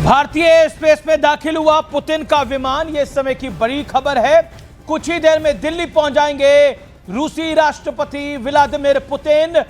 भारतीय स्पेस में दाखिल हुआ पुतिन का विमान। यह इस समय की बड़ी खबर है। कुछ ही देर में दिल्ली पहुंच जाएंगे रूसी राष्ट्रपति व्लादिमीर पुतिन।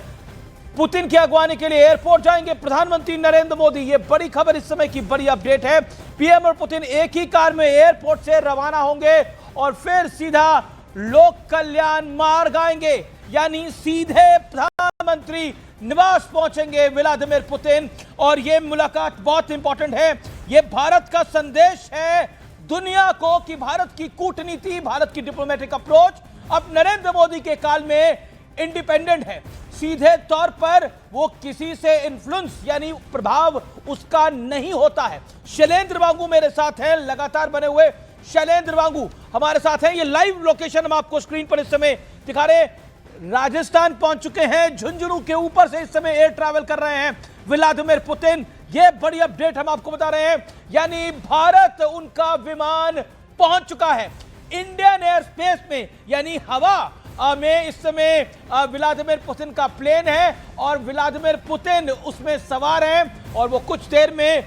पुतिन की अगवानी के लिए एयरपोर्ट जाएंगे प्रधानमंत्री नरेंद्र मोदी। यह बड़ी खबर, इस समय की बड़ी अपडेट है। पीएम और पुतिन एक ही कार में एयरपोर्ट से रवाना होंगे और फिर सीधा लोक कल्याण मार्ग आएंगे, यानी सीधे प्रधानमंत्री निवास पहुंचेंगे व्लादिमीर पुतिन। और यह मुलाकात बहुत इंपॉर्टेंट है। यह भारत का संदेश है दुनिया को कि भारत की कूटनीति, भारत की डिप्लोमेटिक अप्रोच अब नरेंद्र मोदी के काल में इंडिपेंडेंट है। सीधे तौर पर वो किसी से इन्फ्लुएंस यानी प्रभाव उसका नहीं होता है। शैलेंद्र वांगू मेरे साथ हैं, लगातार बने हुए शैलेंद्र वांगू हमारे साथ हैं। ये लाइव लोकेशन हम आपको स्क्रीन पर इस समय दिखा रहे हैं। राजस्थान पहुंच चुके हैं, झुंझुनू के ऊपर से इस समय एयर ट्रैवल कर रहे हैं व्लादिमीर पुतिन। ये बड़ी अपडेट हम आपको बता रहे हैं, यानी भारत उनका विमान पहुंच चुका है इंडियन एयर स्पेस में, यानी हवा में इस समय व्लादिमीर पुतिन का प्लेन है और व्लादिमीर पुतिन उसमें सवार हैं और वो कुछ देर में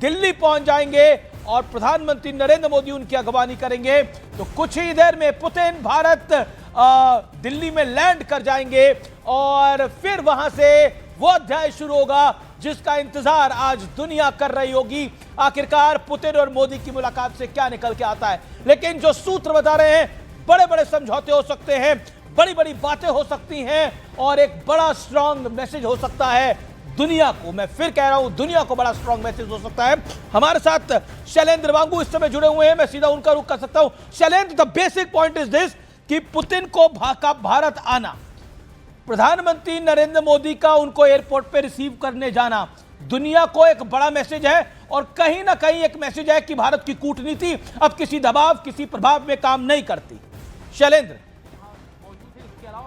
दिल्ली पहुंच जाएंगे और प्रधानमंत्री नरेंद्र मोदी उनकी अगवानी करेंगे। तो कुछ ही देर में पुतिन भारत दिल्ली में लैंड कर जाएंगे और फिर वहां से वो अध्याय शुरू होगा जिसका इंतजार आज दुनिया कर रही होगी। आखिरकार पुतिन और मोदी की मुलाकात से क्या निकल के आता है। लेकिन जो सूत्र बता रहे हैं, बड़े बड़े समझौते हो सकते हैं, बड़ी बड़ी बातें हो सकती हैं और एक बड़ा स्ट्रांग मैसेज हो सकता है दुनिया को। मैं फिर कह रहा हूं, दुनिया को बड़ा स्ट्रांग मैसेज हो सकता है। हमारे साथ शैलेंद्र वांगू इस समय जुड़े हुए हैं, मैं सीधा उनका रुख कर सकता हूं। Shailendra, the basic point is this कि पुतिन को भारत आना, प्रधानमंत्री नरेंद्र मोदी का उनको एयरपोर्ट पे रिसीव करने जाना दुनिया को एक बड़ा मैसेज है और कहीं ना कहीं एक मैसेज है कि भारत की कूटनीति अब किसी दबाव, किसी प्रभाव में काम नहीं करती। शैलेंद्र,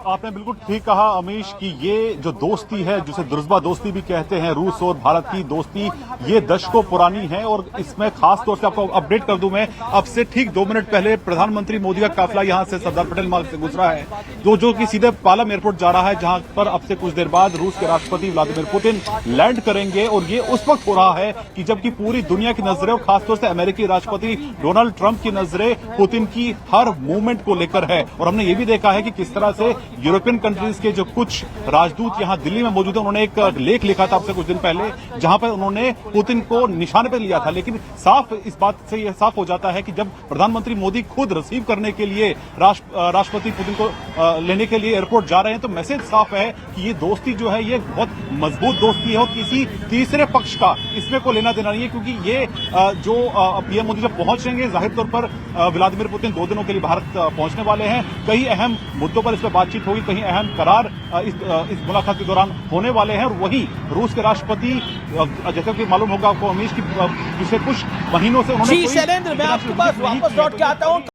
आपने बिल्कुल ठीक कहा अमीश कि ये जो दोस्ती है, जिसे दुर्जबा दोस्ती भी कहते हैं, रूस और भारत की दोस्ती, ये दशकों पुरानी है। और इसमें खास तौर से आपको अपडेट कर दूं, मैं अब से ठीक 2 मिनट पहले प्रधानमंत्री मोदी का काफिला यहां से सरदार पटेल मार्ग से गुजरा है, जो कि सीधे पालम एयरपोर्ट जा रहा है, जहां पर अब से कुछ देर बाद रूस के राष्ट्रपति व्लादिमीर पुतिन लैंड करेंगे। और ये उस वक्त हो रहा है कि जबकि पूरी दुनिया की नजरें और खासतौर से अमेरिकी राष्ट्रपति डोनाल्ड ट्रंप की नजरें पुतिन की हर मूवमेंट को लेकर है। और हमने ये भी देखा है कि किस तरह से यूरोपियन कंट्रीज के जो कुछ राजदूत यहां दिल्ली में मौजूद हैं, उन्होंने एक लेख लिखा था अब से कुछ दिन पहले, जहां पर उन्होंने पुतिन को निशाने पर लिया था। लेकिन साफ इस बात से यह साफ हो जाता है कि जब प्रधानमंत्री मोदी खुद रिसीव करने के लिए राष्ट्रपति पुतिन को लेने के लिए एयरपोर्ट जा रहे हैं, तो मैसेज साफ है कि ये दोस्ती जो है ये बहुत मजबूत दोस्ती है और किसी तीसरे पक्ष का इसमें को लेना देना नहीं है। क्योंकि ये जो पीएम मोदी जब पहुंचेंगे, जाहिर तौर पर व्लादिमीर पुतिन 2 दिनों के लिए भारत पहुंचने वाले हैं। कई अहम मुद्दों पर इस पर बातचीत होगी, कहीं अहम करार इस मुलाकात के दौरान होने वाले हैं। और वहीं रूस के राष्ट्रपति, जैसा कि मालूम होगा आपको अमीश, की पिछले कुछ महीनों से उन्होंने शैलेंद्र, मैं आपके पास वापस लौट के आता हूं।